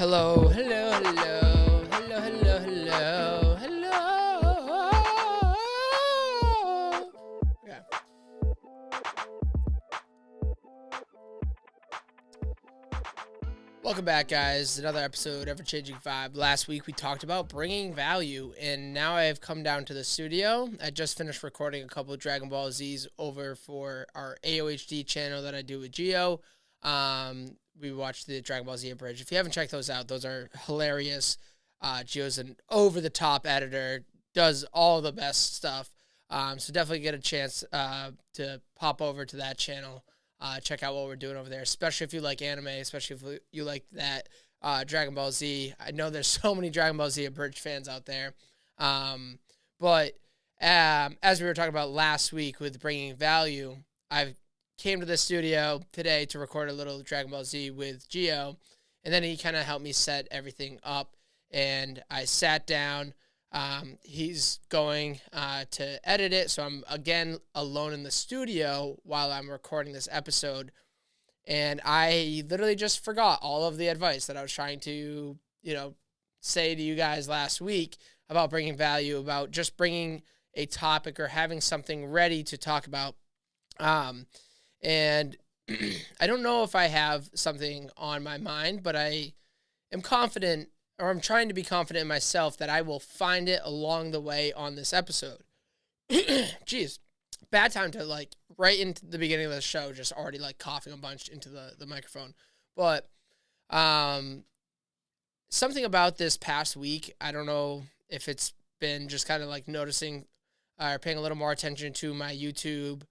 Hello, hello, hello, hello, hello, hello, hello. Yeah. Welcome back, guys. Another episode of Ever Changing Vibe. Last week we talked about bringing value, and now I have come down to the studio. I just finished recording a couple of Dragon Ball Z's over for our AOHD channel that I do with Geo. We watched the Dragon Ball Z Abridged. If you haven't checked those out, those are hilarious. Geo's an over-the-top editor, does all the best stuff. So definitely get a chance to pop over to that channel. Check out what we're doing over there, especially if you like anime, especially if you like that Dragon Ball Z. I know there's so many Dragon Ball Z Abridged fans out there. But as we were talking about last week with bringing value, I came to the studio today to record a little Dragon Ball Z with Geo, and then he kind of helped me set everything up, and I sat down. He's going to edit it, so I'm again alone in the studio while I'm recording this episode, and I literally just forgot all of the advice that I was trying to, say to you guys last week about bringing value, about just bringing a topic or having something ready to talk about. And I don't know if I have something on my mind, but I am confident, or I'm trying to be confident in myself, that I will find it along the way on this episode. Jeez, bad time to right into the beginning of the show, just already coughing a bunch into the microphone. But something about this past week, I don't know if it's been just kind of noticing or paying a little more attention to my YouTube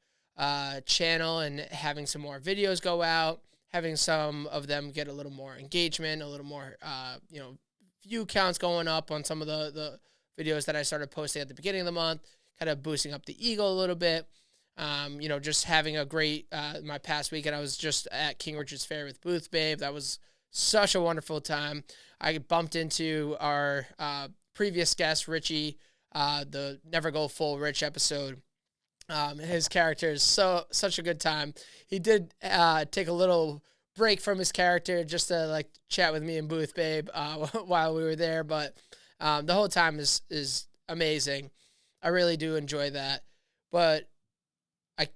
channel and having some more videos go out, having some of them get a little more engagement, a little more, view counts going up on some of the videos that I started posting at the beginning of the month, kind of boosting up the ego a little bit. Just having a great, my past weekend, I was just at King Richard's Fair with Booth Babe. That was such a wonderful time. I bumped into our previous guest, Richie, the Never Go Full Rich episode. His character is such a good time. He did take a little break from his character just to chat with me and Booth Babe while we were there, but the whole time is amazing. I really do enjoy that, but I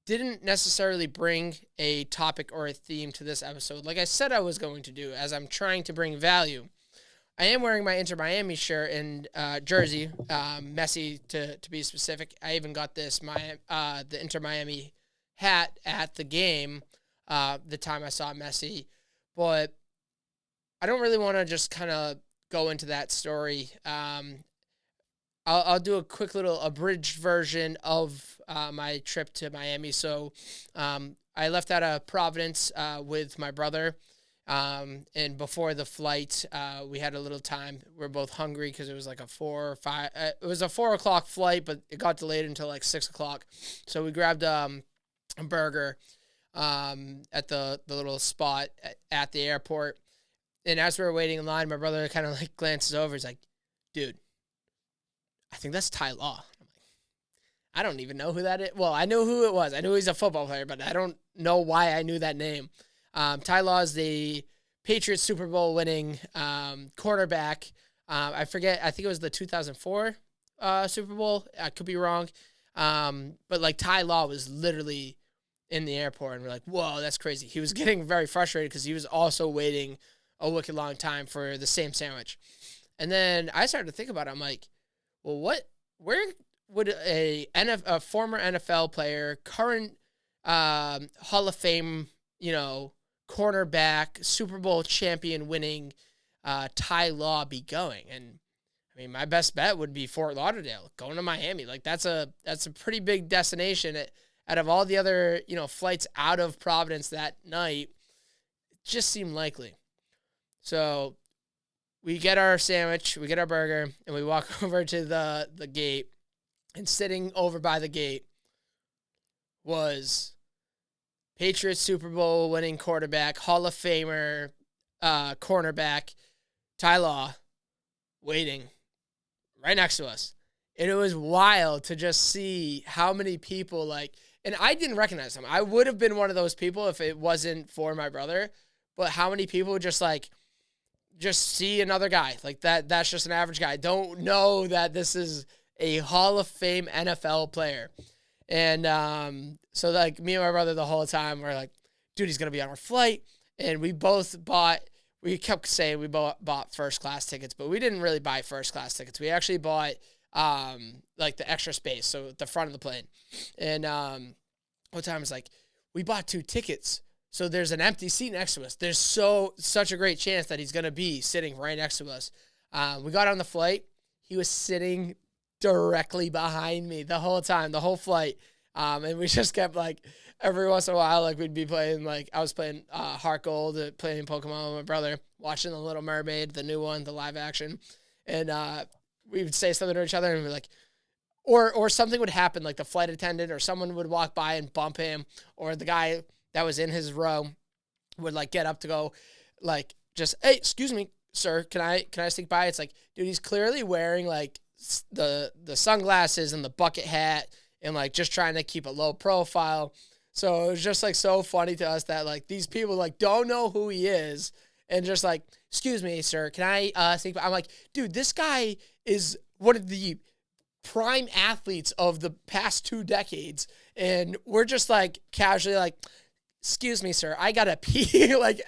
didn't necessarily bring a topic or a theme to this episode like I said I was going to do, as I'm trying to bring value. I am wearing my Inter Miami shirt and jersey, Messi to be specific. I even got the Inter Miami hat at the game the time I saw Messi, but I don't really want to just kind of go into that story. I'll do a quick little abridged version of my trip to Miami. So I left out of Providence with my brother. And before the flight, we had a little time. We're both hungry because it was a 4 or 5. It was a 4 o'clock flight, but it got delayed until 6 o'clock. So we grabbed a burger at the little spot at the airport. And as we were waiting in line, my brother kind of glances over. He's like, "Dude, I think that's Ty Law." I'm like, I don't even know who that is. Well, I knew who it was. I knew he's a football player, but I don't know why I knew that name. Ty Law is the Patriots Super Bowl winning quarterback. I forget. I think it was the 2004 Super Bowl. I could be wrong. But Ty Law was literally in the airport, and we're like, whoa, that's crazy. He was getting very frustrated because he was also waiting a wicked long time for the same sandwich. And then I started to think about it. I'm like, well, where would a former NFL player, current Hall of Fame, cornerback, Super Bowl champion winning Ty Law be going? And I mean, my best bet would be Fort Lauderdale, going to Miami. That's a pretty big destination. Out of all the other, flights out of Providence that night, it just seemed likely. So we get our sandwich, we get our burger, and we walk over to the gate. And sitting over by the gate was Patriots Super Bowl winning quarterback, Hall of Famer, cornerback, Ty Law, waiting right next to us. And it was wild to just see how many people and I didn't recognize him. I would have been one of those people if it wasn't for my brother, but how many people just just see another guy like that. That's just an average guy. Don't know that this is a Hall of Fame NFL player. And so like me and my brother the whole time we're like, dude, he's gonna be on our flight. And we kept saying we bought first class tickets, but we didn't really buy first class tickets. We actually bought like the extra space, so at the front of the plane. And one time it's like, we bought 2 tickets, so there's an empty seat next to us. There's such a great chance that he's gonna be sitting right next to us. We got on the flight. He was sitting directly behind me the whole time, the whole flight. And we just kept like every once in a while, like we'd be playing, like I was playing Heart Gold, playing Pokemon with my brother, watching The Little Mermaid, the new one, the live action. And we would say something to each other and we'd be like, or something would happen, like the flight attendant or someone would walk by and bump him, or the guy that was in his row would like get up to go like, just, hey, excuse me, sir, can I sneak by? It's like, dude, he's clearly wearing like the sunglasses and the bucket hat and like just trying to keep a low profile. So it was just like so funny to us that like these people like don't know who he is and just like, excuse me, sir, can I sneak by? I'm like, dude, this guy is one of the prime athletes of the past 2 decades. And we're just like casually like, excuse me, sir, I gotta pee. Like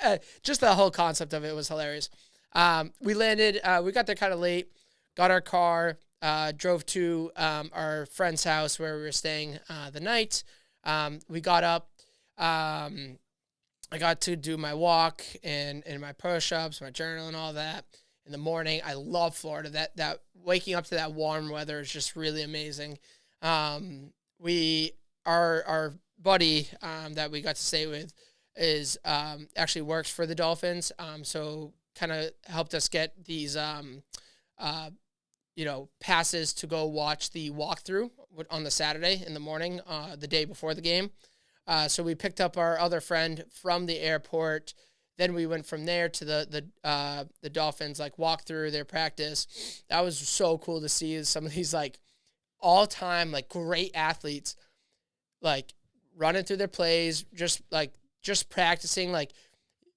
just the whole concept of it was hilarious. We landed, we got there kind of late, got our car, drove to our friend's house where we were staying the night. We got up. I got to do my walk and my push-ups, my journal and all that in the morning. I love Florida. That waking up to that warm weather is just really amazing. Our buddy that we got to stay with is actually works for the Dolphins. So kind of helped us get these passes to go watch the walkthrough on the Saturday in the morning, the day before the game. So we picked up our other friend from the airport. Then we went from there to the Dolphins, like walk through their practice. That was so cool to see some of these like all-time like great athletes, like running through their plays, just practicing. Like,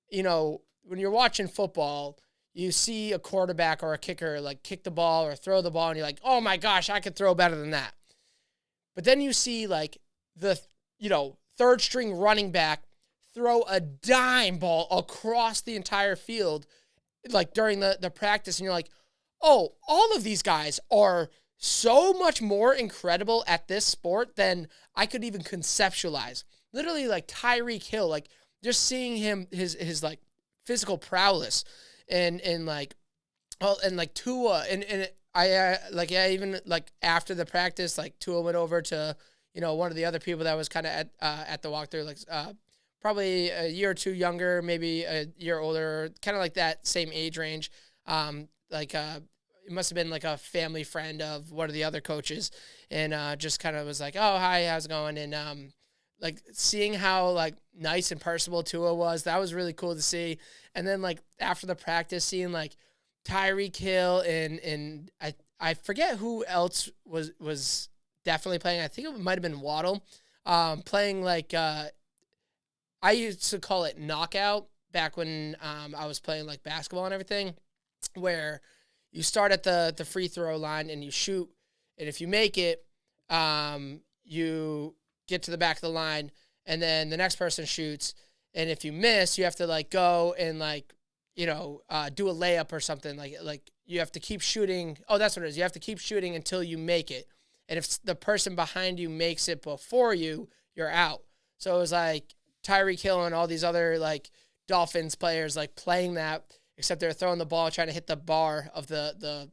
when you're watching football, you see a quarterback or a kicker like kick the ball or throw the ball and you're like, oh my gosh, I could throw better than that. But then you see like the, third string running back throw a dime ball across the entire field, like during the practice. And you're like, oh, all of these guys are so much more incredible at this sport than I could even conceptualize. Literally like Tyreek Hill, like just seeing him, his like physical prowess and like Tua and even like after the practice, like Tua went over to, one of the other people that was kind of at the walkthrough, like probably a year or two younger, maybe a year older, kind of like that same age range. It must have been like a family friend of one of the other coaches, and just kind of was like, oh, hi, how's it going? And like seeing how like nice and personable Tua was, that was really cool to see. And then like after the practice, seeing like Tyreek Hill and I forget who else was definitely playing. I think it might have been Waddle, playing like I used to call it knockout back when I was playing like basketball and everything, where you start at the free throw line and you shoot, and if you make it, you get to the back of the line, and then the next person shoots, and if you miss, you have to like go and like do a layup or something. Like you have to keep shooting. Oh, that's what it is. You have to keep shooting until you make it, and if the person behind you makes it before you, you're out. So it was like Tyreek Hill and all these other like Dolphins players like playing that, except they're throwing the ball, trying to hit the bar of the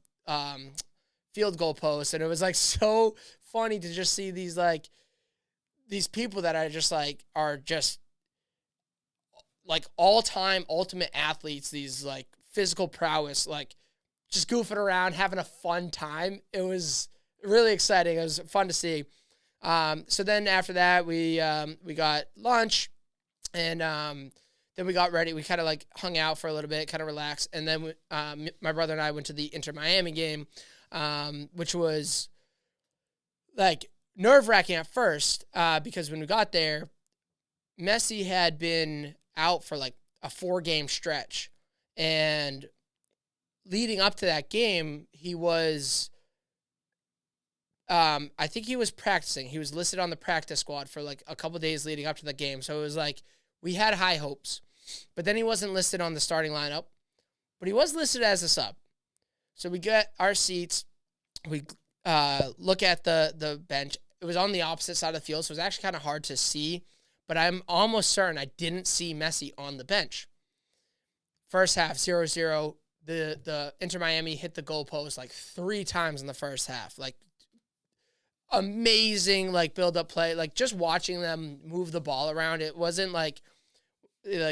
field goal post. And it was like so funny to just see these like these people that are just like all-time ultimate athletes, these like physical prowess, like just goofing around, having a fun time. It was really exciting. It was fun to see. So then after that, we got lunch, and then we got ready. We kind of like hung out for a little bit, kind of relaxed. And then my brother and I went to the Inter Miami game, which was like nerve-wracking at first, because when we got there, Messi had been out for like a 4-game stretch, and leading up to that game, he was, I think he was practicing. He was listed on the practice squad for like a couple days leading up to the game. So it was like we had high hopes, but then he wasn't listed on the starting lineup, but he was listed as a sub. So we get our seats. We look at the bench. It was on the opposite side of the field, so it was actually kind of hard to see, but I'm almost certain I didn't see Messi on the bench. First half, 0-0. The Inter Miami hit the goalpost like 3 times in the first half. Like, amazing, like, build-up play. Like, just watching them move the ball around, it wasn't like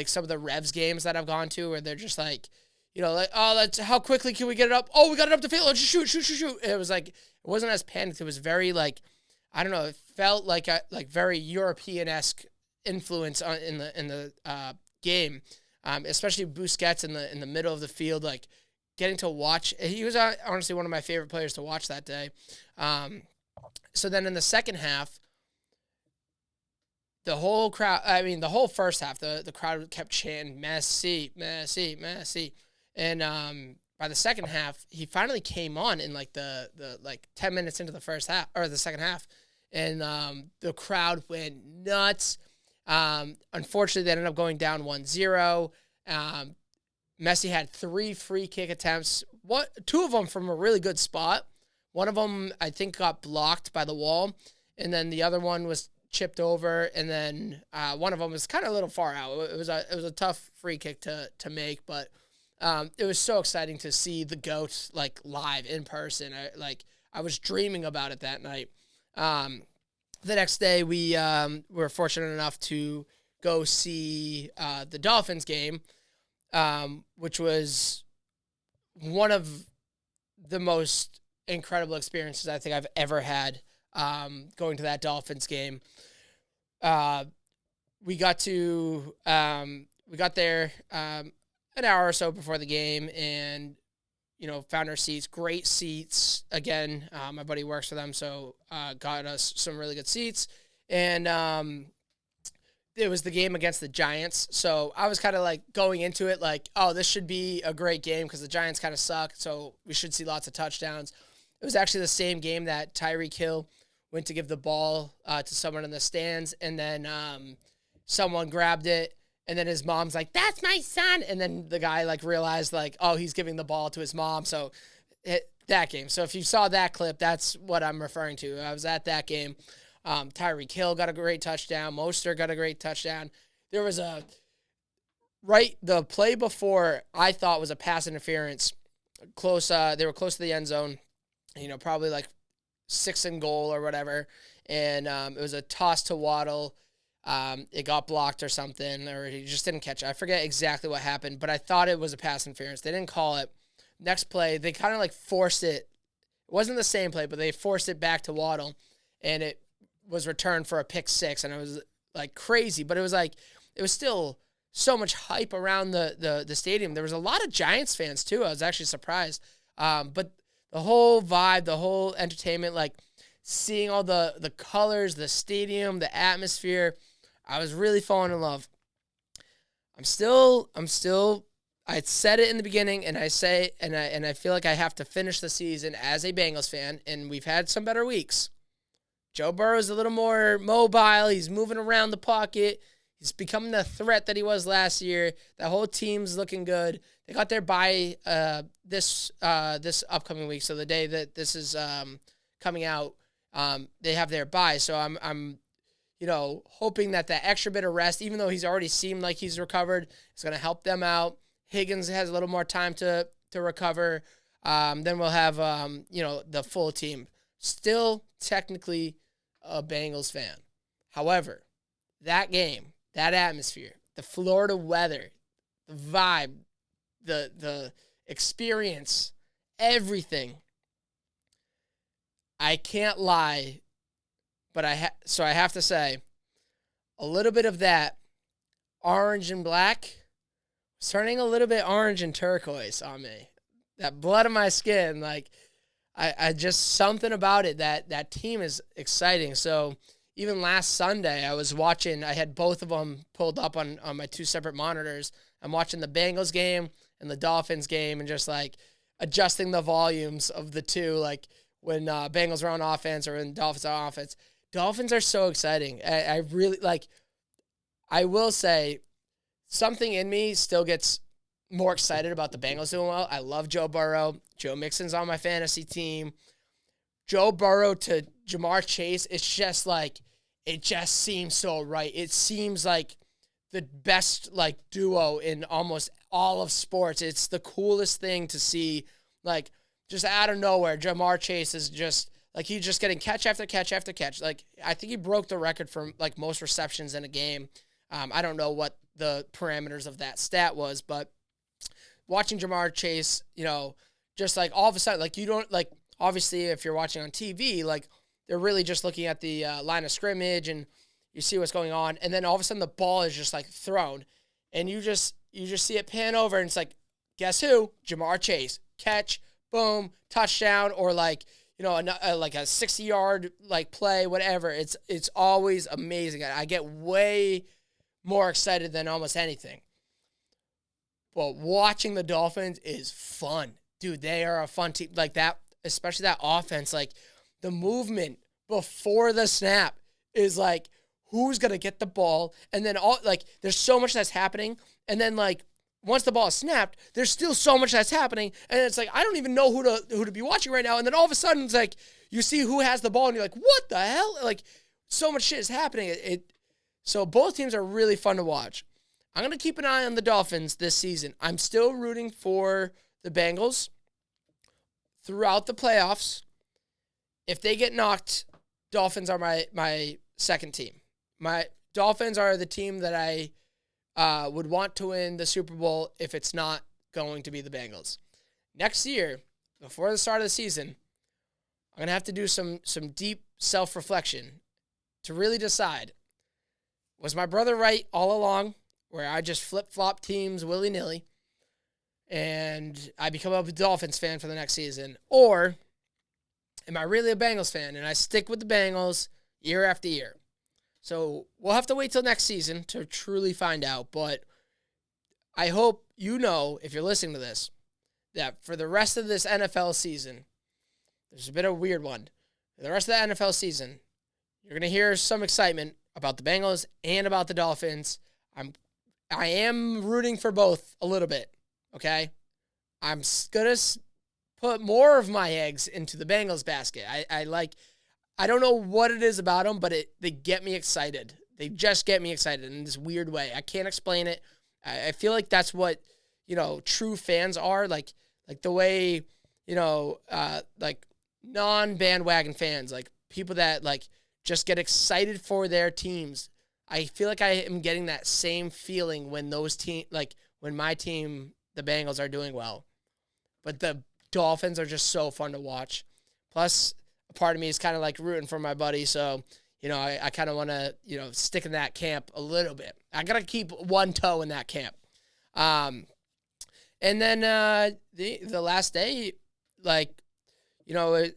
some of the Revs games that I've gone to where they're just like, like, oh, that's how quickly can we get it up? Oh, we got it up the field. Let's just shoot. It was like, it wasn't as panicked. It was very like, I don't know. It felt like very European-esque influence in the game, especially Busquets in the middle of the field, like getting to watch. He was honestly one of my favorite players to watch that day. So then in the second half, the whole crowd, the whole first half, the crowd kept chanting Messi, Messi, Messi. And by the second half, he finally came on in like the 10 minutes into the first half or the second half. And the crowd went nuts. Unfortunately, they ended up going down 1-0. Messi had 3 free kick attempts. 2 of them from a really good spot. One of them, I think, got blocked by the wall. And then the other one was chipped over. And then one of them was kind of a little far out. It was a tough free kick to make. But it was so exciting to see the GOAT, like, live in person. I was dreaming about it that night. The next day, we were fortunate enough to go see the Dolphins game, which was one of the most incredible experiences I think I've ever had going to that Dolphins game. We got there an hour or so before the game and found our seats, great seats. Again, my buddy works for them, so got us some really good seats. And it was the game against the Giants. So I was kind of like going into it like, oh, this should be a great game because the Giants kind of suck, so we should see lots of touchdowns. It was actually the same game that Tyreek Hill went to give the ball to someone in the stands, and then someone grabbed it. And then his mom's like, that's my son. And then the guy like realized like, oh, he's giving the ball to his mom. So that game. So if you saw that clip, that's what I'm referring to. I was at that game. Tyreek Hill got a great touchdown. Mostert got a great touchdown. There was the play before I thought was a pass interference. Close. They were close to the end zone, probably like 6 and goal or whatever. And it was a toss to Waddle. It got blocked or something, or he just didn't catch it. I forget exactly what happened, but I thought it was a pass interference. They didn't call it. Next play, they kind of like forced it. It wasn't the same play, but they forced it back to Waddle, and it was returned for a pick 6, and it was like crazy, but it was still so much hype around the stadium. There was a lot of Giants fans too. I was actually surprised. But the whole vibe, the whole entertainment, like seeing all the colors, the stadium, the atmosphere, I was really falling in love. I said it in the beginning, and I say, and I feel like I have to finish the season as a Bengals fan, and we've had some better weeks. Joe Burrow's a little more mobile. He's moving around the pocket. He's becoming the threat that he was last year. The whole team's looking good. They got their bye this upcoming week, so the day that this is coming out, they have their bye. So I'm hoping that extra bit of rest, even though he's already seemed like he's recovered, is going to help them out. Higgins has a little more time to recover. Then we'll have, the full team. Still technically a Bengals fan. However, that game, that atmosphere, the Florida weather, the vibe, the experience, everything, I can't lie, but I have to say, a little bit of that orange and black was turning a little bit orange and turquoise on me. That blood on my skin, like, I just, something about it, that team is exciting. So even last Sunday, I was watching, I had both of them pulled up on my 2 separate monitors. I'm watching the Bengals game and the Dolphins game, and just like, adjusting the volumes of the two, like when Bengals are on offense or when Dolphins are on offense. Dolphins are so exciting. I really like. I will say, something in me still gets more excited about the Bengals doing well. I love Joe Burrow. Joe Mixon's on my fantasy team. Joe Burrow to Jamar Chase, it's just like, it just seems so right. It seems like the best like duo in almost all of sports. It's the coolest thing to see, like, just out of nowhere. Jamar Chase is just like, he's just getting catch after catch after catch. Like, I think he broke the record for like most receptions in a game. I don't know what the parameters of that stat was, but watching Jamar Chase, just like all of a sudden, like, you don't like, obviously if you're watching on TV, like, they're really just looking at the line of scrimmage and you see what's going on. And then all of a sudden the ball is just like thrown and you just see it pan over and it's like, guess who? Jamar Chase. Catch, boom, touchdown, or like, like a 60-yard like play, whatever. It's always amazing. I get way more excited than almost anything. But watching the Dolphins is fun. Dude, they are a fun team. Like that, especially that offense, like the movement before the snap is like, who's going to get the ball? And then there's so much that's happening. And then like, once the ball is snapped, there's still so much that's happening. And it's like, I don't even know who to be watching right now. And then all of a sudden it's like, you see who has the ball and you're like, what the hell? Like, so much shit is happening. So both teams are really fun to watch. I'm going to keep an eye on the Dolphins this season. I'm still rooting for the Bengals throughout the playoffs. If they get knocked, Dolphins are my second team. My Dolphins are the team that I would want to win the Super Bowl if it's not going to be the Bengals. Next year, before the start of the season, I'm going to have to do some deep self-reflection to really decide, was my brother right all along, where I just flip-flop teams willy-nilly, and I become a Dolphins fan for the next season? Or am I really a Bengals fan, and I stick with the Bengals year after year? So we'll have to wait till next season to truly find out, but I hope if you're listening to this, that for the rest of this NFL season, there's a bit of a weird one. For the rest of the NFL season, you're going to hear some excitement about the Bengals and about the Dolphins. I am rooting for both a little bit, okay? I'm going to put more of my eggs into the Bengals basket. I don't know what it is about them, but they get me excited. They just get me excited in this weird way. I can't explain it. I feel like that's what, true fans are. Like the way, like non-bandwagon fans, like people that like just get excited for their teams. I feel like I am getting that same feeling when when my team, the Bengals, are doing well. But the Dolphins are just so fun to watch. Plus, a part of me is kind of like rooting for my buddy, so I kind of want to stick in that camp a little bit. I gotta keep one toe in that camp. And then the last day, it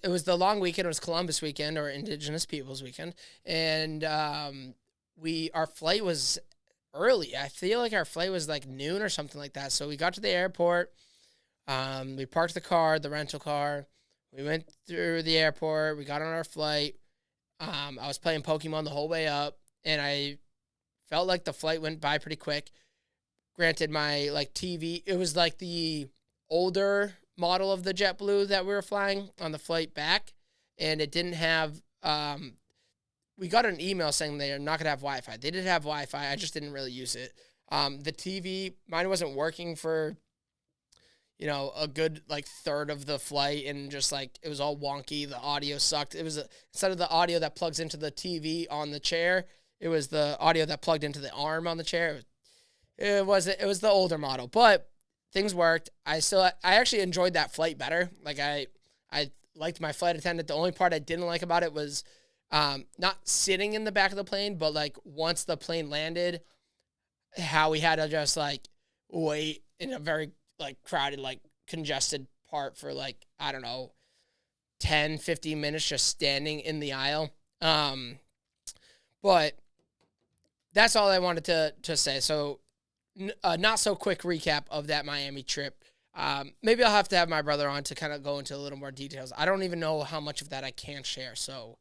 was the long weekend. It was Columbus weekend, or Indigenous Peoples weekend, and our flight was early. I feel like our flight was like noon or something like that. So we got to the airport. We parked the rental car. We went through the airport. We got on our flight. I was playing Pokemon the whole way up, and I felt like the flight went by pretty quick. Granted, my TV, it was like the older model of the JetBlue that we were flying on the flight back, and it didn't have. We got an email saying they're not gonna have Wi-Fi. They did have Wi-Fi. I just didn't really use it. The TV, mine wasn't working for a good third of the flight, and just it was all wonky. The audio sucked. It was instead of the audio that plugs into the TV on the chair, it was the audio that plugged into the arm on the chair. It was the older model, but things worked. I actually enjoyed that flight better. I liked my flight attendant. The only part I didn't like about it was not sitting in the back of the plane, but once the plane landed, how we had to just wait in a very crowded, congested part for I don't know, 10, 15 minutes just standing in the aisle. But that's all I wanted to say. So not so quick recap of that Miami trip. Maybe I'll have to have my brother on to kind of go into a little more details. I don't even know how much of that I can share. So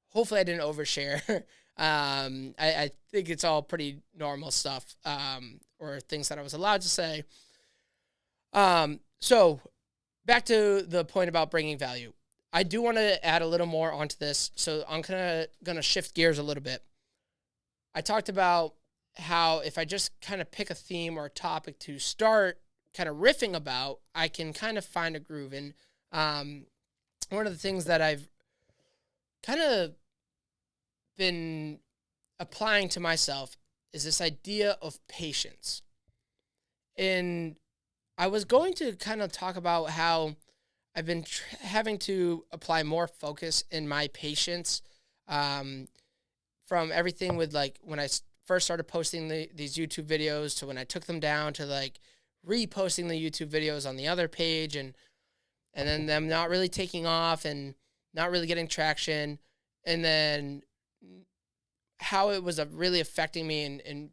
hopefully I didn't overshare. I think it's all pretty normal stuff, or things that I was allowed to say. So back to the point about bringing value. I do want to add a little more onto this. So I'm gonna shift gears a little bit. I talked about how if I just kind of pick a theme or a topic to start kind of riffing about, I can kind of find a groove. And one of the things that I've kind of been applying to myself is this idea of patience. And I was going to kind of talk about how I've been having to apply more focus in my patience, from everything with like when I first started posting these YouTube videos to when I took them down to like reposting the YouTube videos on the other page, and then them not really taking off and not really getting traction, and then how it was really affecting me, and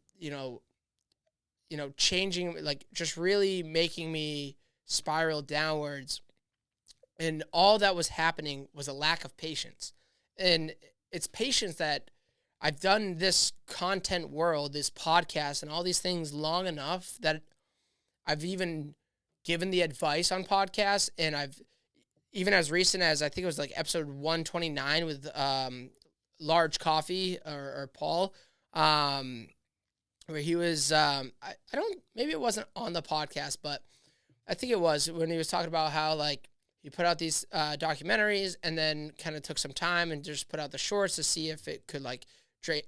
changing, like just really making me spiral downwards. And all that was happening was a lack of patience. And it's patience that I've done this content world, this podcast, and all these things long enough that I've even given the advice on podcasts. And I've, even as recent as I think it was like episode 129 with Large Coffee, or Paul, where he was, I don't, maybe it wasn't on the podcast, but I think it was when he was talking about how like he put out these documentaries and then kind of took some time and just put out the shorts to see if it could like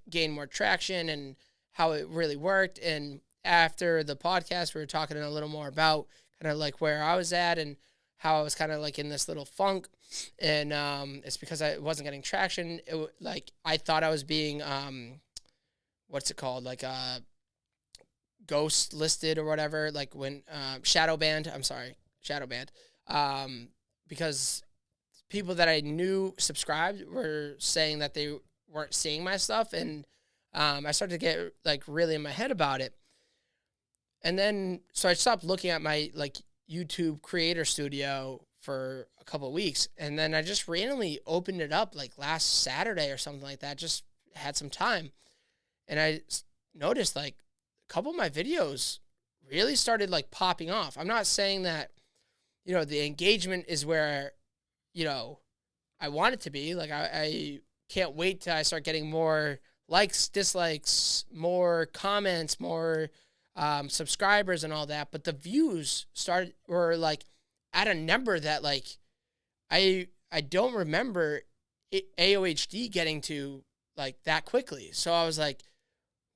gain more traction and how it really worked. And after the podcast, we were talking a little more about kind of like where I was at and how I was kind of like in this little funk. And it's because I wasn't getting traction. Like I thought I was being, what's it called? Like ghost listed or whatever. Like when shadow banned. I'm sorry, shadow banned. Because people that I knew subscribed were saying that they weren't seeing my stuff, and I started to get like really in my head about it. And then so I stopped looking at my like YouTube creator studio for a couple of weeks, and then I just randomly opened it up like last Saturday or something like that. Just had some time, and I noticed like a couple of my videos really started like popping off. I'm not saying that the engagement is where I want it to be. Like I can't wait till I start getting more likes, dislikes, more comments, more subscribers and all that. But the views were like at a number that like I don't remember AOHD getting to like that quickly. So I was like,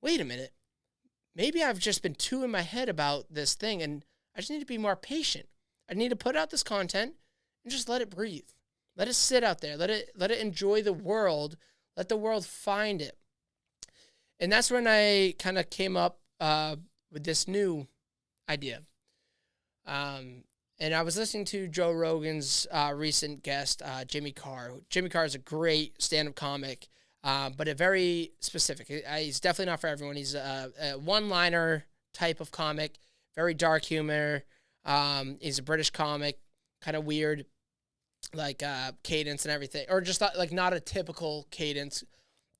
wait a minute, maybe I've just been too in my head about this thing, and I just need to be more patient. I need to put out this content and just let it breathe. Let it sit out there. Let it enjoy the world. Let the world find it. And that's when I kind of came up with this new idea. And I was listening to Joe Rogan's recent guest, Jimmy Carr. Jimmy Carr is a great stand-up comic, but a very specific. He's definitely not for everyone. He's a one-liner type of comic, very dark humor. He's a British comic, kind of weird, like cadence and everything, or just not a typical cadence.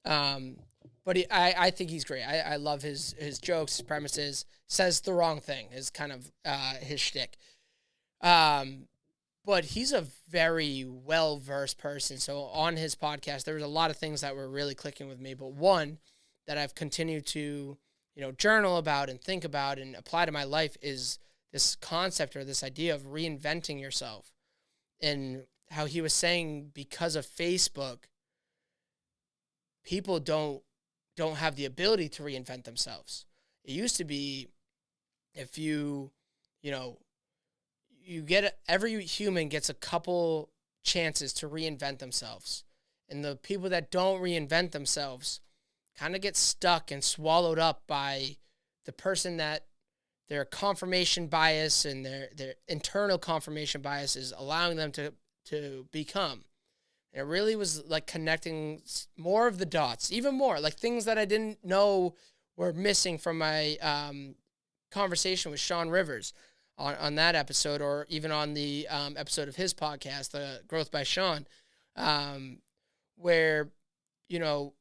But I think he's great. I love his jokes, his premises. Says the wrong thing is kind of his shtick. But he's a very well-versed person. So on his podcast, there was a lot of things that were really clicking with me. But one that I've continued to, journal about and think about and apply to my life is this concept or this idea of reinventing yourself. And how he was saying because of Facebook, people don't have the ability to reinvent themselves. It used to be if every human gets a couple chances to reinvent themselves. And the people that don't reinvent themselves kind of get stuck and swallowed up by the person that their confirmation bias and their internal confirmation bias is allowing them to become. And it really was like connecting more of the dots, even more, like things that I didn't know were missing from my conversation with Sean Rivers. on that episode, or even on the episode of his podcast, the Growth by Sean, where, you know,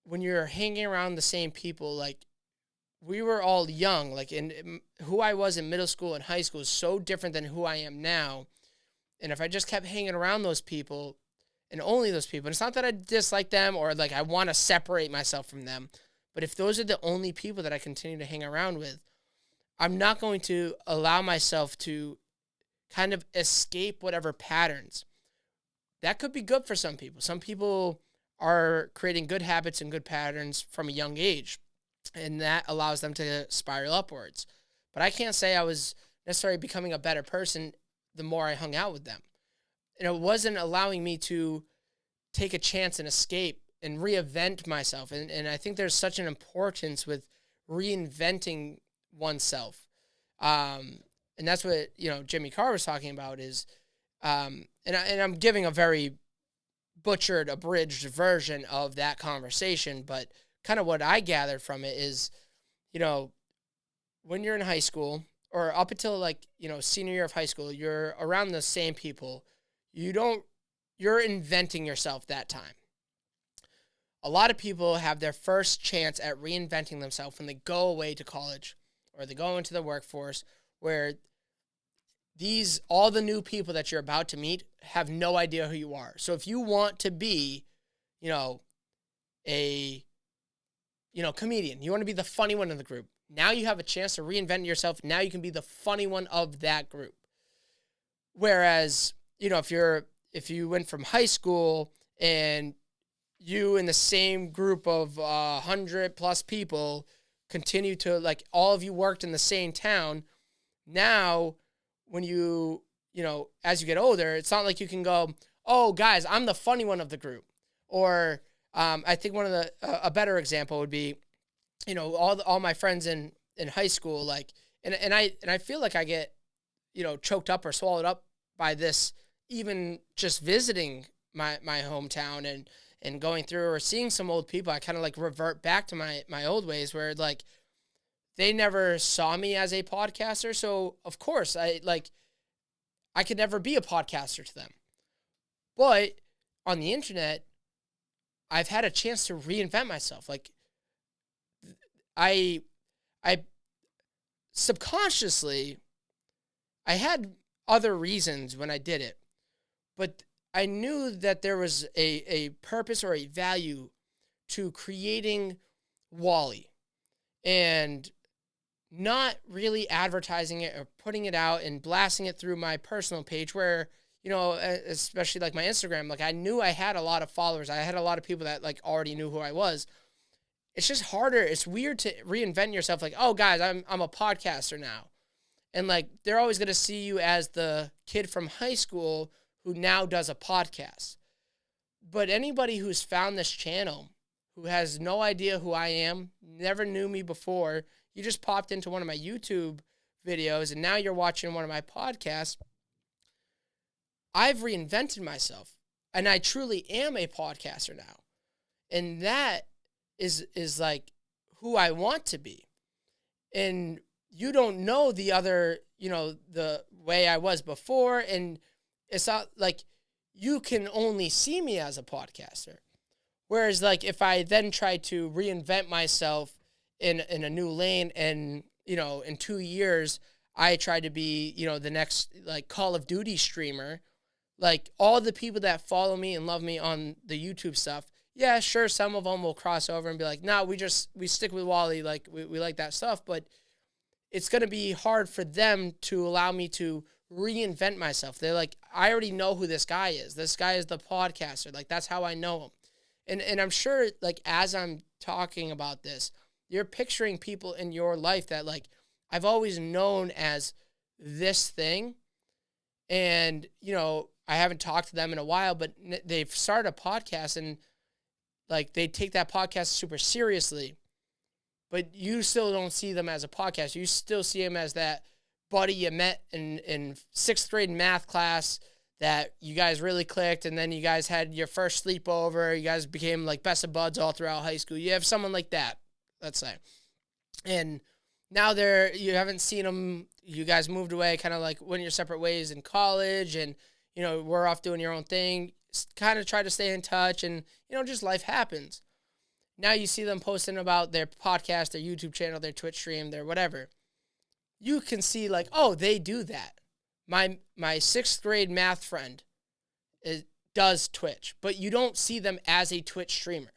when you're hanging around the same people, like, we were all young, like, in who I was in middle school and high school is so different than who I am now. And if I just kept hanging around those people and only those people, and it's not that I dislike them or like I want to separate myself from them, but if those are the only people that I continue to hang around with, I'm not going to allow myself to kind of escape whatever patterns. That could be good for some people. Some people are creating good habits and good patterns from a young age, and that allows them to spiral upwards. But I can't say I was necessarily becoming a better person the more I hung out with them. And it wasn't allowing me to take a chance and escape and reinvent myself. And I think there's such an importance with reinventing oneself. And that's what, Jimmy Carr was talking about is, and I'm giving a very butchered, abridged version of that conversation, but kind of what I gathered from it is, when you're in high school or up until senior year of high school, you're around the same people. You're inventing yourself that time. A lot of people have their first chance at reinventing themselves when they go away to college or they go into the workforce, where all the new people that you're about to meet have no idea who you are. So if you want to be, a comedian, you want to be the funny one in the group, now you have a chance to reinvent yourself. Now you can be the funny one of that group. Whereas, if you went from high school and you in the same group of 100 plus people continue to, all of you worked in the same town, now when as you get older, it's not like you can go, oh, guys, I'm the funny one of the group. Or I think a better example would be, all my friends in high school, and I feel like I get, choked up or swallowed up by this, even just visiting my hometown and going through or seeing some old people. I kind of revert back to my old ways where they never saw me as a podcaster. So of course I could never be a podcaster to them. But on the internet, I've had a chance to reinvent myself. I subconsciously, I had other reasons when I did it, but I knew that there was a purpose or a value to creating wALiE and not really advertising it or putting it out and blasting it through my personal page where, especially my Instagram, I knew I had a lot of followers. I had a lot of people that already knew who I was. It's just harder. It's weird to reinvent yourself. Oh, guys, I'm a podcaster now. And they're always going to see you as the kid from high school who now does a podcast. But anybody who's found this channel, who has no idea who I am, never knew me before, you just popped into one of my YouTube videos and now you're watching one of my podcasts, I've reinvented myself and I truly am a podcaster now. And that is who I want to be. And you don't know the other, the way I was before. And it's not you can only see me as a podcaster. Whereas if I then try to reinvent myself in a new lane and, in 2 years, I try to be, the next Call of Duty streamer, all the people that follow me and love me on the YouTube stuff, yeah, sure, some of them will cross over and be nah, we stick with wALiE, we like that stuff, but it's going to be hard for them to allow me to reinvent myself. They're I already know who this guy is. This guy is the podcaster. That's how I know him. And I'm sure, as I'm talking about this, you're picturing people in your life that, I've always known as this thing. And, I haven't talked to them in a while, but they've started a podcast and, they take that podcast super seriously. But you still don't see them as a podcast. You still see them as that buddy you met in sixth grade math class that you guys really clicked, and then you guys had your first sleepover. You guys became best of buds all throughout high school. You have someone like that, let's say. And now you haven't seen them you guys moved away, kind of like went your separate ways in college, and we're off doing your own thing. Kind of try to stay in touch, and just life happens. Now you see them posting about their podcast, their YouTube channel, their Twitch stream, their whatever. You can see like, oh, they do that. My sixth grade math friend does Twitch, but you don't see them as a Twitch streamer.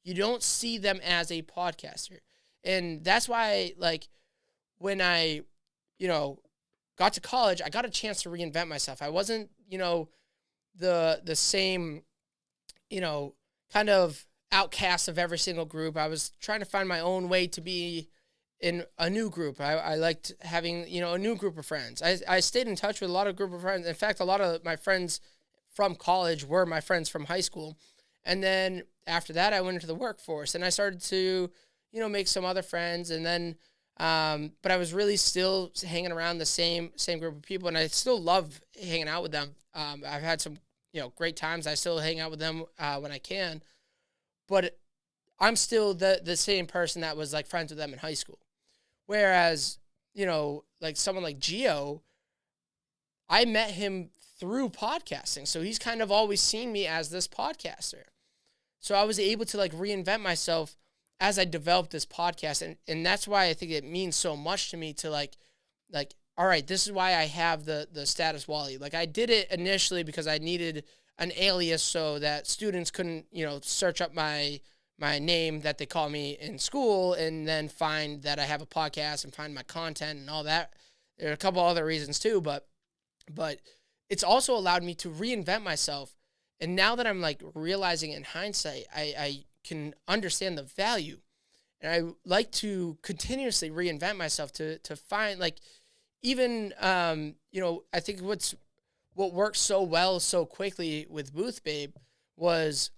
You don't see them as a podcaster. And that's why, like, when I, got to college, I got a chance to reinvent myself. I wasn't, the same, kind of outcast of every single group. I was trying to find my own way to be in a new group. I liked having, a new group of friends. I stayed in touch with a lot of group of friends. In fact, a lot of my friends from college were my friends from high school. And then after that, I went into the workforce and I started to, make some other friends. And then, but I was really still hanging around the same group of people. And I still love hanging out with them. I've had some, great times. I still hang out with them when I can. But I'm still the same person that was like friends with them in high school. Whereas, like someone like Gio, I met him through podcasting. So he's kind of always seen me as this podcaster. So I was able to like reinvent myself as I developed this podcast. And that's why I think it means so much to me to like, all right, this is why I have the status wALiE. Like I did it initially because I needed an alias so that students couldn't, search up my name that they call me in school and then find that I have a podcast and find my content and all that. There are a couple other reasons too, but it's also allowed me to reinvent myself. And now that I'm like realizing in hindsight, I can understand the value. And I like to continuously reinvent myself to find like, even, I think what worked so well so quickly with Booth Babe was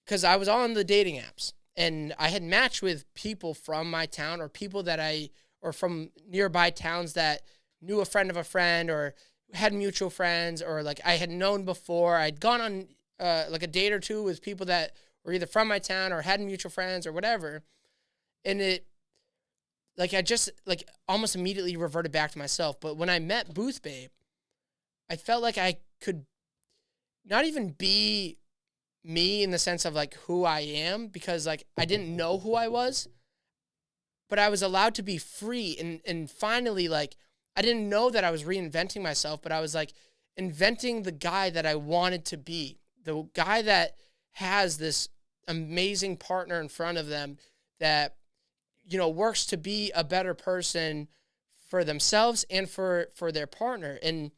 because I was on the dating apps and I had matched with people from my town or people or from nearby towns that knew a friend of a friend or had mutual friends or like I had known before. I'd gone on like a date or two with people that were either from my town or had mutual friends or whatever. And it, like, I just like almost immediately reverted back to myself. But when I met Booth Babe, I felt like I could not even be me in the sense of like who I am because like I didn't know who I was, but I was allowed to be free and finally like I didn't know that I was reinventing myself, but I was like inventing the guy that I wanted to be, the guy that has this amazing partner in front of them that works to be a better person for themselves and for their partner. And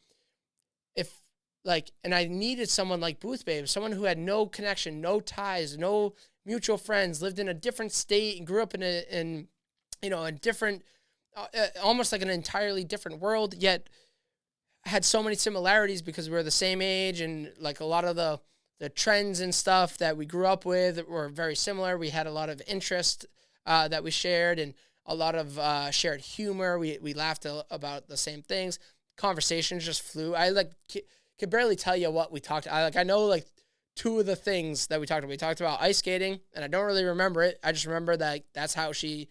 and I needed someone like Booth Babe, someone who had no connection, no ties, no mutual friends, lived in a different state and grew up in a different, almost like an entirely different world, yet had so many similarities because we were the same age and like a lot of the trends and stuff that we grew up with were very similar. We had a lot of interest that we shared and a lot of shared humor. We laughed about the same things. Conversations just flew. I could barely tell you what we talked. I know like two of the things that we talked about. We talked about ice skating, and I don't really remember it. I just remember that that's how she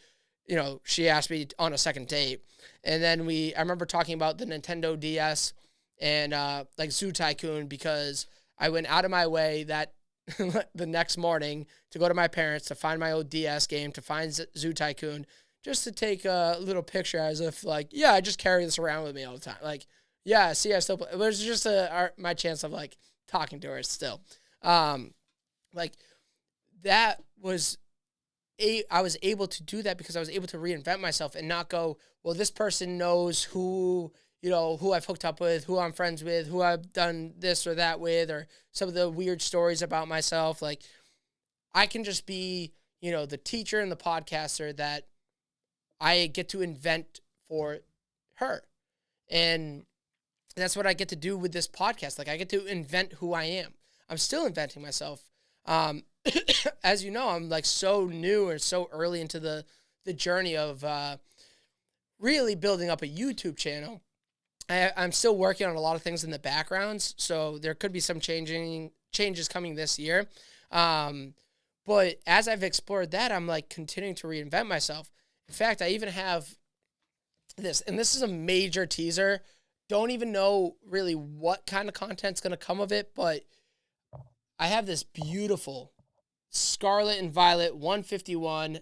asked me on a second date. And then I remember talking about the Nintendo DS and like Zoo Tycoon because I went out of my way that the next morning to go to my parents to find my old DS game, to find Zoo Tycoon, just to take a little picture as if like, yeah, I just carry this around with me all the time. Like, yeah, see, I still play. It was just my chance of like talking to her still. Like that was I was able to do that because I was able to reinvent myself and not go, well, this person knows who I've hooked up with, who I'm friends with, who I've done this or that with, or some of the weird stories about myself. Like I can just be, the teacher and the podcaster that I get to invent for her. And that's what I get to do with this podcast. Like I get to invent who I am. I'm still inventing myself. As you know, I'm like so new or so early into the journey of really building up a YouTube channel. I'm still working on a lot of things in the backgrounds, so there could be some changes coming this year. But as I've explored that, I'm like continuing to reinvent myself. In fact, I even have this is a major teaser. Don't even know really what kind of content's going to come of it, but I have this beautiful Scarlet and Violet 151.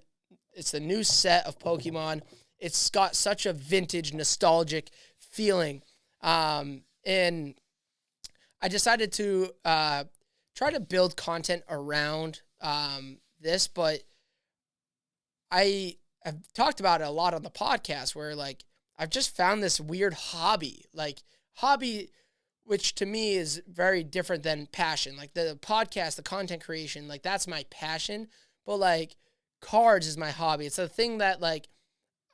It's the new set of Pokemon. It's got such a vintage, nostalgic feeling. And I decided to try to build content around this, but I've talked about it a lot on the podcast where like I've just found this weird hobby, which to me is very different than passion. Like the podcast, the content creation, like that's my passion, but like cards is my hobby. It's a thing that like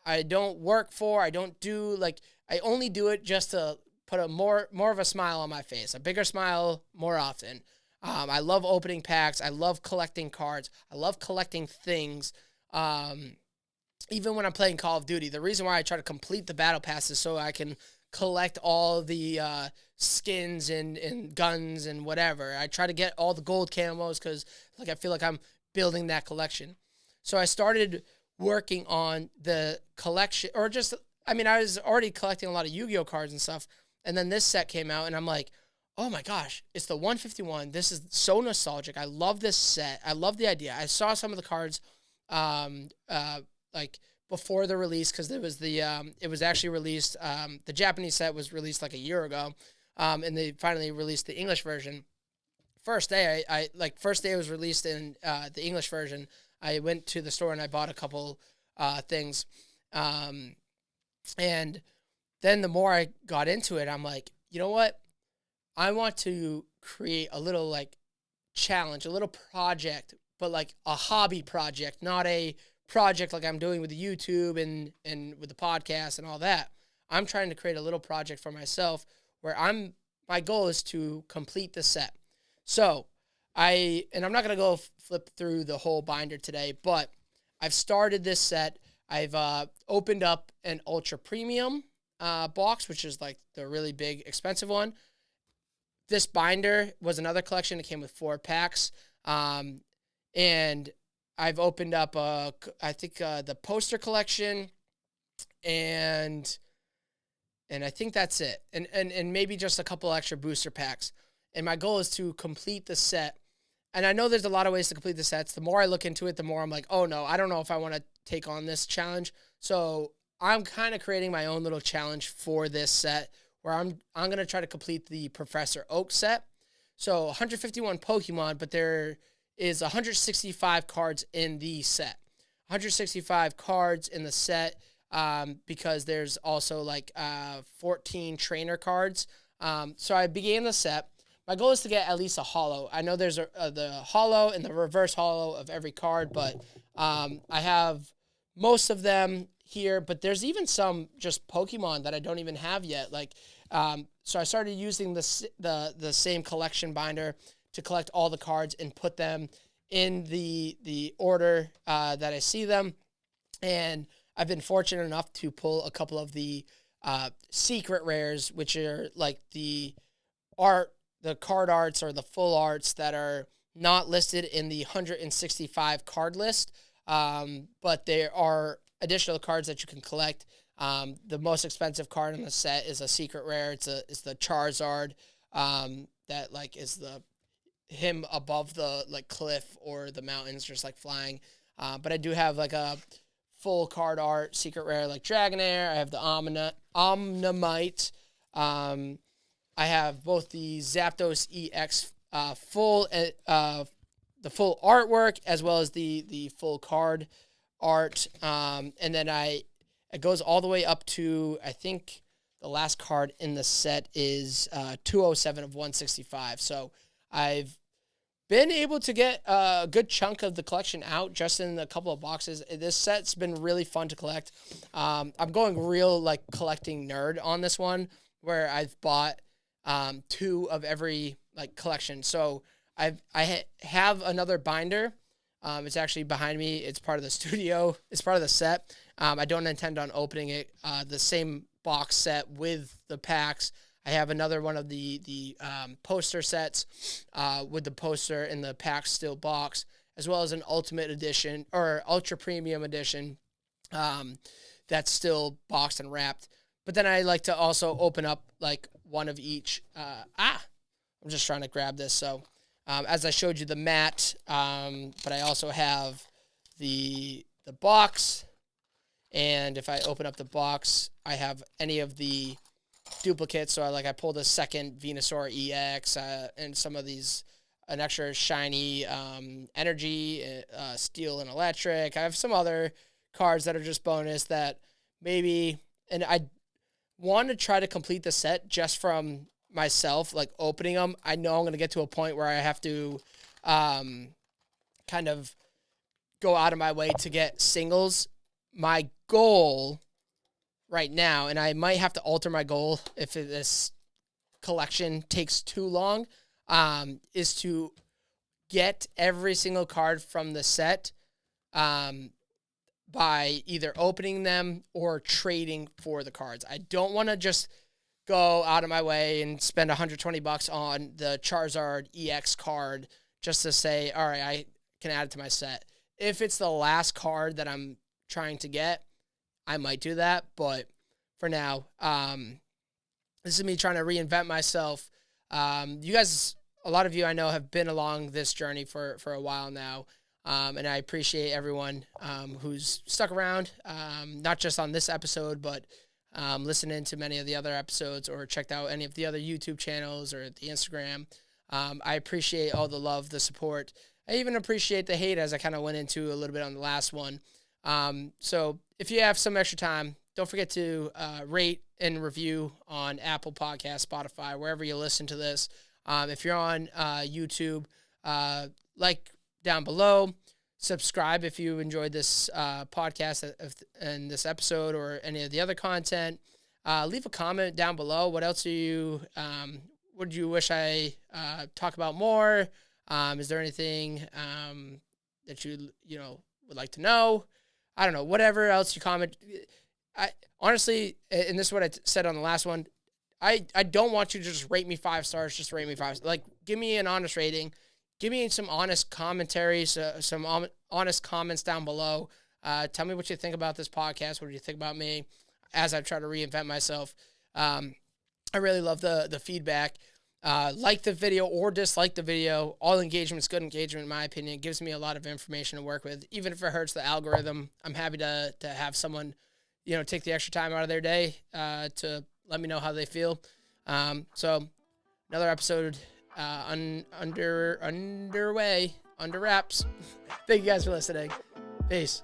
I don't work for. I don't do like I only do it just to put a more of a smile on my face, a bigger smile more often. I love opening packs. I love collecting cards. I love collecting things. Even when I'm playing Call of Duty, the reason why I try to complete the battle pass is so I can collect all the skins and guns and whatever. I try to get all the gold camos because like I feel like I'm building that collection. So I started working on the collection, or just I mean I was already collecting a lot of Yu-Gi-Oh cards and stuff, and then this set came out, and I'm like, oh my gosh, it's the 151. This is so nostalgic. I love this set. I love the idea. I saw some of the cards like before the release because it was actually released. The Japanese set was released like a year ago, and they finally released the English version. First day, first day it was released in the English version. I went to the store and I bought a couple things, and then the more I got into it, I'm like, you know what? I want to create a little like challenge, a little project, but like a hobby project, not a project like I'm doing with the YouTube and with the podcast and all that. I'm trying to create a little project for myself where my goal is to complete the set. So I'm not going to go flip through the whole binder today, but I've started this set. I've opened up an ultra premium box, which is like the really big expensive one. This binder was another collection. It came with 4 packs. And I've opened up, I think the poster collection, and I think that's it. And maybe just a couple extra booster packs. And my goal is to complete the set. And I know there's a lot of ways to complete the sets. The more I look into it, the more I'm like, oh no, I don't know if I want to take on this challenge. So I'm kind of creating my own little challenge for this set where I'm going to try to complete the Professor Oak set. So 151 Pokemon, but there is 165 cards in the set. 165 cards in the set because there's also like 14 trainer cards. So I began the set. My goal is to get at least a holo. I know there's the holo and the reverse holo of every card, but I have most of them here, but there's even some just Pokemon that I don't even have yet. Like, so I started using the same collection binder to collect all the cards and put them in the order that I see them. And I've been fortunate enough to pull a couple of the secret rares, which are like the card arts or the full arts that are not listed in the 165 card list. But there are additional cards that you can collect. The most expensive card in the set is a secret rare. It's the Charizard that like is him above the like cliff or the mountains just like flying. But I do have like a full card art secret rare like Dragonair. I have the Omnimite. I have both the Zapdos EX full the full artwork as well as the full card art. And then it goes all the way up to, I think the last card in the set is 207 of 165. So I've been able to get a good chunk of the collection out just in a couple of boxes. This set's been really fun to collect. I'm going real like collecting nerd on this one, where I've bought 2 of every like collection. So I have another binder. It's actually behind me. It's part of the studio. It's part of the set. I don't intend on opening it. The same box set with the packs. I have another one of the poster sets with the poster in the pack still box, as well as an ultimate edition or ultra premium edition that's still boxed and wrapped. But then I like to also open up like one of each. I'm just trying to grab this. So as I showed you the mat, but I also have the box. And if I open up the box, I have any of the duplicates. So I pulled a second Venusaur EX and some of these, an extra shiny energy, steel and electric. I have some other cards that are just bonus that maybe, and I want to try to complete the set just from myself, like opening them. I know I'm going to get to a point where I have to kind of go out of my way to get singles. My goal right now, and I might have to alter my goal if this collection takes too long, is to get every single card from the set by either opening them or trading for the cards. I don't want to just go out of my way and spend $120 on the Charizard EX card just to say, all right, I can add it to my set. If it's the last card that I'm trying to get, I might do that. But for now, this is me trying to reinvent myself. You guys, a lot of you I know have been along this journey for a while now. And I appreciate everyone who's stuck around, not just on this episode, but listening to many of the other episodes or checked out any of the other YouTube channels or the Instagram. I appreciate all the love, the support. I even appreciate the hate, as I kind of went into a little bit on the last one. So if you have some extra time, don't forget to rate and review on Apple Podcasts, Spotify, wherever you listen to this. If you're on YouTube, like down below, subscribe if you enjoyed this podcast and this episode or any of the other content. Leave a comment down below. What else would you wish I talk about more? Is there anything that you would like to know? I don't know, whatever else you comment. I honestly, and this is what I said on the last one, I don't want you to just rate me 5 stars, just rate me 5. Like, give me an honest rating. Give me some honest commentaries, some honest comments down below. Tell me what you think about this podcast. What do you think about me as I try to reinvent myself? I really love the feedback. Like the video or dislike the video. All engagement is good engagement, in my opinion. It gives me a lot of information to work with. Even if it hurts the algorithm, I'm happy to have someone, take the extra time out of their day to let me know how they feel. So another episode underway, under wraps. Thank you guys for listening. Peace.